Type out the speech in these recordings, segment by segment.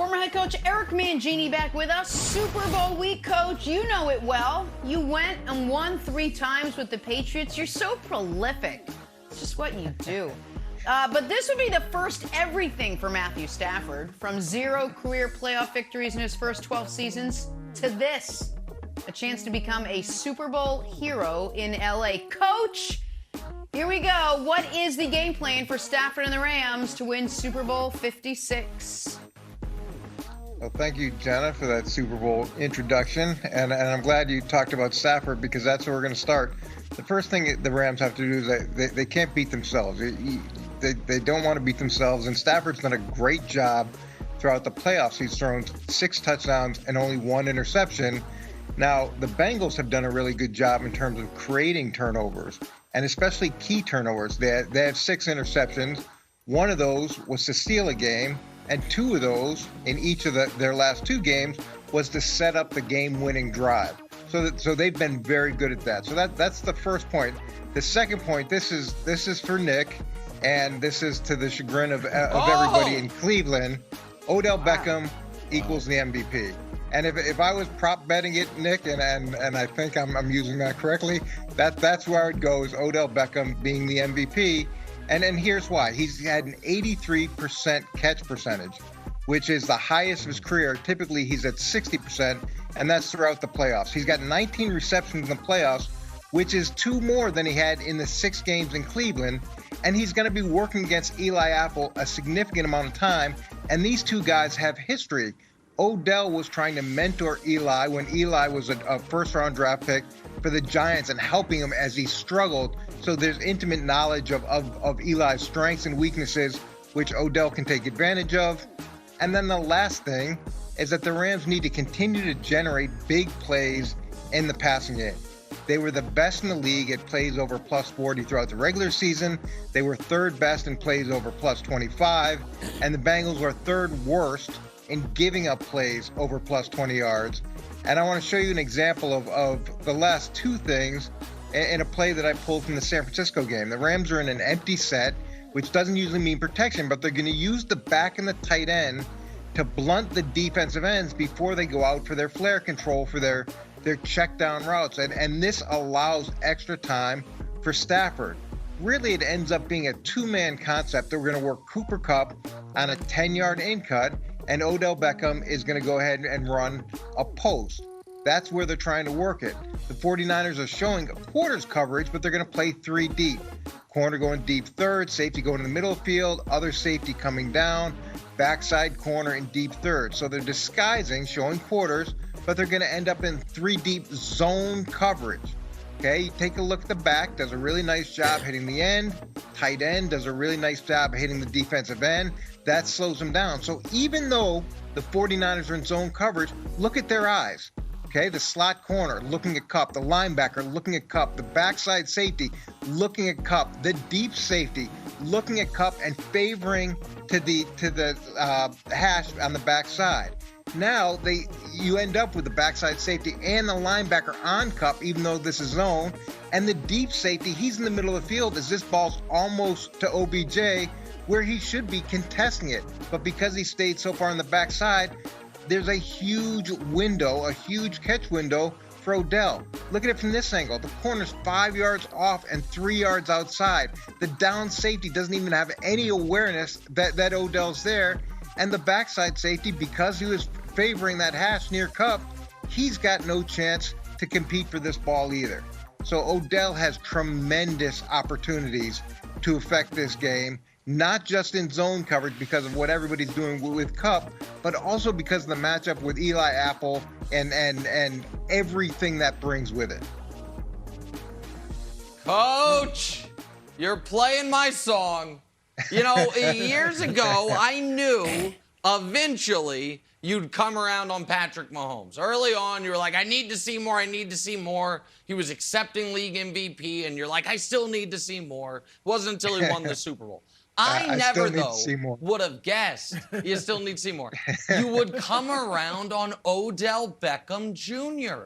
Former head coach Eric Mangini back with us. Super Bowl week, coach. You know it well. You went and won 3 times with the Patriots. You're so prolific. It's just what you do. But this would be the first everything for Matthew Stafford. From 0 career playoff victories in his first 12 seasons to this. A chance to become a Super Bowl hero in LA. Coach, here we go. What is the game plan for Stafford and the Rams to win Super Bowl 56? Well, thank you, Jenna, for that Super Bowl introduction. And I'm glad you talked about Stafford because that's where we're going to start. The first thing the Rams have to do is they can't beat themselves. They don't want to beat themselves. And Stafford's done a great job throughout the playoffs. He's thrown 6 touchdowns and only 1 interception. Now, the Bengals have done a really good job in terms of creating turnovers, and especially key turnovers. They have 6 interceptions. 1 of those was to steal a game, and 2 of those in each of their last 2 games was to set up the game-winning drive. So they've been very good at that. So that's the first point. The second point, this is for Nick, and this is to the chagrin of everybody in Cleveland. Odell Beckham equals the MVP. And if I was prop betting it, Nick, and I think I'm using that correctly, that's where it goes. Odell Beckham being the MVP. And here's why. He's had an 83% catch percentage, which is the highest of his career. Typically, he's at 60%, and that's throughout the playoffs. He's got 19 receptions in the playoffs, which is 2 more than he had in the 6 games in Cleveland. And he's going to be working against Eli Apple a significant amount of time. And these 2 guys have history. Odell was trying to mentor Eli when Eli was a first-round draft pick for the Giants and helping him as he struggled. So there's intimate knowledge of Eli's strengths and weaknesses, which Odell can take advantage of. And then the last thing is that the Rams need to continue to generate big plays in the passing game. They were the best in the league at plays over plus 40 throughout the regular season. They were 3rd best in plays over plus 25. And the Bengals were 3rd worst in giving up plays over plus 20 yards. And I want to show you an example of the last 2 things in a play that I pulled from the San Francisco game. The Rams are in an empty set, which doesn't usually mean protection, but they're going to use the back and the tight end to blunt the defensive ends before they go out for their flare control for their check down routes. And this allows extra time for Stafford. Really, it ends up being a 2-man concept. They're going to work Cooper Kupp on a 10-yard in cut, and Odell Beckham is going to go ahead and run a post. That's where they're trying to work it. The 49ers are showing quarters coverage, but they're going to play 3 deep. Corner going deep 3rd, safety going in the middle of the field, other safety coming down, backside corner in deep 3rd. So they're disguising, showing quarters, but they're going to end up in 3 deep zone coverage. Okay, take a look at the back, does a really nice job hitting the end. Tight end does a really nice job hitting the defensive end. That slows them down. So even though the 49ers are in zone coverage, look at their eyes. Okay, the slot corner looking at Kupp, the linebacker looking at Kupp, the backside safety looking at Kupp, the deep safety looking at Kupp and favoring to the hash on the backside. Now you end up with the backside safety and the linebacker on Kupp, even though this is zone, and the deep safety, he's in the middle of the field as this ball's almost to OBJ where he should be contesting it. But because he stayed so far on the backside, there's a huge window, a huge catch window for Odell. Look at it from this angle. The corner's 5 yards off and 3 yards outside. The down safety doesn't even have any awareness that Odell's there. And the backside safety, because he was favoring that hash near Kupp, he's got no chance to compete for this ball either. So Odell has tremendous opportunities to affect this game, not just in zone coverage because of what everybody's doing with Kupp, but also because of the matchup with Eli Apple and everything that brings with it. Coach, you're playing my song. You know, years ago, I knew eventually you'd come around on Patrick Mahomes. Early on, you were like, I need to see more, I need to see more. He was accepting league MVP, and you're like, I still need to see more. It wasn't until he won the Super Bowl. I never, though, would have guessed, you still need to see more, you would come around on Odell Beckham Jr.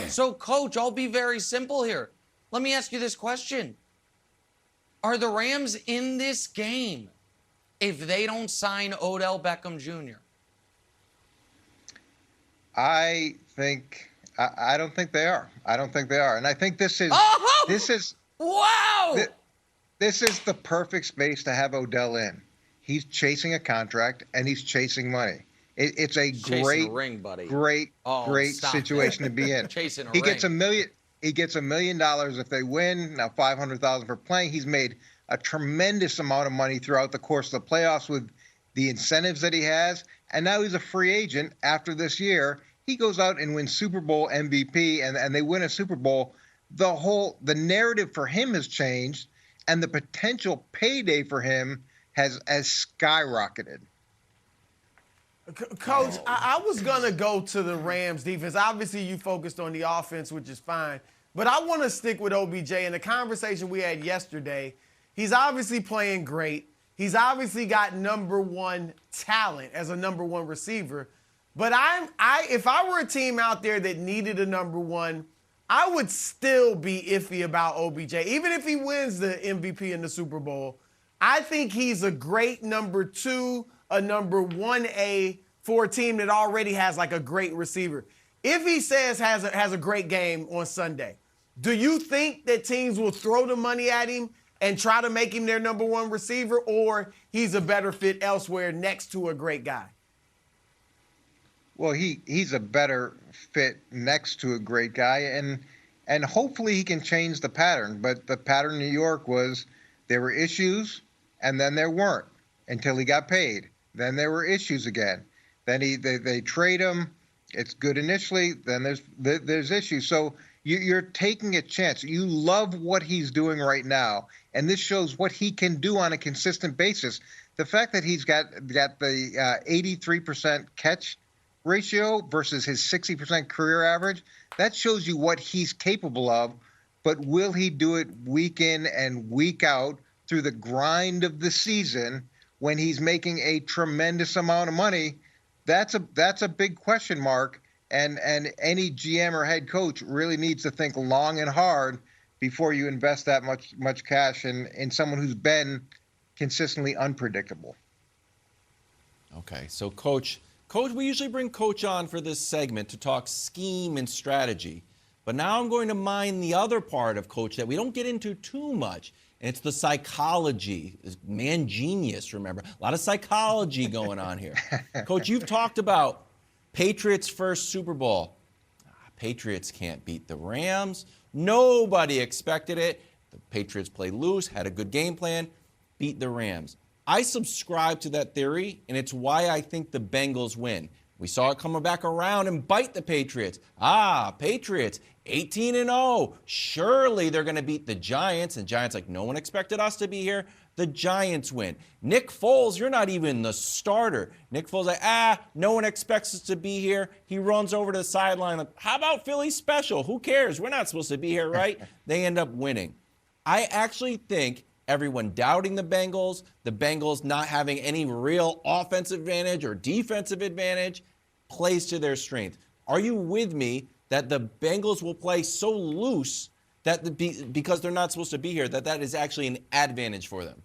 So, Coach, I'll be very simple here. Let me ask you this question. Are the Rams in this game if they don't sign Odell Beckham Jr.? I don't think they are. I don't think they are. And I think this is wow. This is the perfect space to have Odell in. He's chasing a contract and he's chasing money. It's a great situation to be in. Chasing a he ring. gets $1 million if they win. Now $500,000 for playing. He's made a tremendous amount of money throughout the course of the playoffs with the incentives that he has. And now he's a free agent after this year. He goes out and wins Super Bowl MVP and they win a Super Bowl. The narrative for him has changed and the potential payday for him has skyrocketed. Coach, I was going to go to the Rams defense. Obviously, you focused on the offense, which is fine. But I want to stick with OBJ. In the conversation we had yesterday, he's obviously playing great. He's obviously got number one talent as a number one receiver. But if I were a team out there that needed a number one, I would still be iffy about OBJ. Even if he wins the MVP in the Super Bowl, I think he's a great number two, a number 1A for a team that already has like a great receiver. If he says has a great game on Sunday, do you think that teams will throw the money at him and try to make him their number one receiver, or he's a better fit elsewhere next to a great guy? Well, he's a better fit next to a great guy, and hopefully he can change the pattern. But the pattern in New York was there were issues, and then there weren't until he got paid. Then there were issues again. Then they trade him. It's good initially. Then there's issues. So you're taking a chance. You love what he's doing right now, and this shows what he can do on a consistent basis. The fact that he's got the 83% catch ratio versus his 60% career average, that shows you what he's capable of. But will he do it week in and week out through the grind of the season when he's making a tremendous amount of money? That's a big question mark. And any GM or head coach really needs to think long and hard before you invest that much cash in someone who's been consistently unpredictable. Okay, so Coach, we usually bring Coach on for this segment to talk scheme and strategy. But now I'm going to mine the other part of Coach that we don't get into too much. And it's the psychology. Man genius, remember. A lot of psychology going on here. Coach, you've talked about Patriots' first Super Bowl. Patriots can't beat the Rams. Nobody expected it. The Patriots played loose, had a good game plan, beat the Rams. I subscribe to that theory, and it's why I think the Bengals win. We saw it coming back around and bite the Patriots. Patriots, 18-0. Surely they're going to beat the Giants. And Giants like, no one expected us to be here. The Giants win. Nick Foles, you're not even the starter. Nick Foles like, no one expects us to be here. He runs over to the sideline. Like, how about Philly special? Who cares? We're not supposed to be here, right? They end up winning. I actually think everyone doubting the Bengals not having any real offensive advantage or defensive advantage, plays to their strength. Are you with me that the Bengals will play so loose that because they're not supposed to be here, that is actually an advantage for them?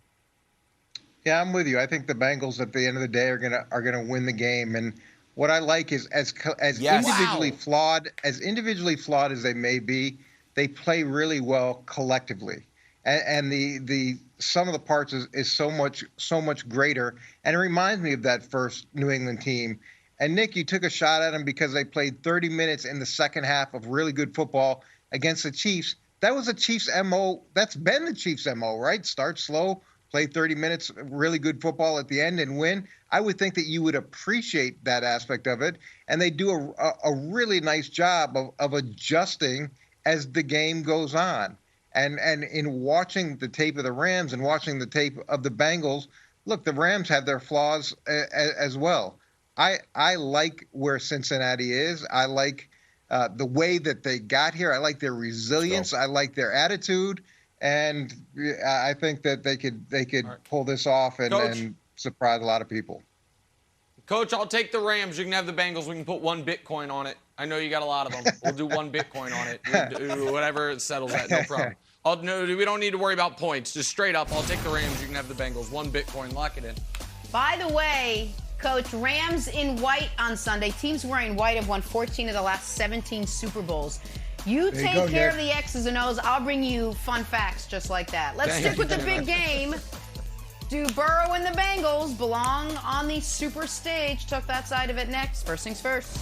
Yeah, I'm with you. I think the Bengals at the end of the day are gonna win the game. And what I like is as Yes. individually flawed as they may be, they play really well collectively. And the sum of the parts is so much greater. And it reminds me of that first New England team. And Nick, you took a shot at them because they played 30 minutes in the second half of really good football against the Chiefs. That was the Chiefs' MO. That's been the Chiefs' MO, right? Start slow, play 30 minutes, really good football at the end and win. I would think that you would appreciate that aspect of it. And they do a really nice job of adjusting as the game goes on. And in watching the tape of the Rams and watching the tape of the Bengals, look, the Rams have their flaws as well. I like where Cincinnati is. I like the way that they got here. I like their resilience. I like their attitude, and I think that they could pull this off and surprise a lot of people. Coach, I'll take the Rams. You can have the Bengals. We can put 1 Bitcoin on it. I know you got a lot of them. We'll do 1 Bitcoin on it. We'll do whatever it settles at, no problem. No, we don't need to worry about points. Just straight up, I'll take the Rams. You can have the Bengals. 1 Bitcoin. Lock it in. By the way, Coach, Rams in white on Sunday. Teams wearing white have won 14 of the last 17 Super Bowls. You There you take go, care of Nick. the X's and O's. I'll bring you fun facts just like that. Let's Thank stick with you. the big game. Do Burrow and the Bengals belong on the super stage? Took that side of it next. First things first.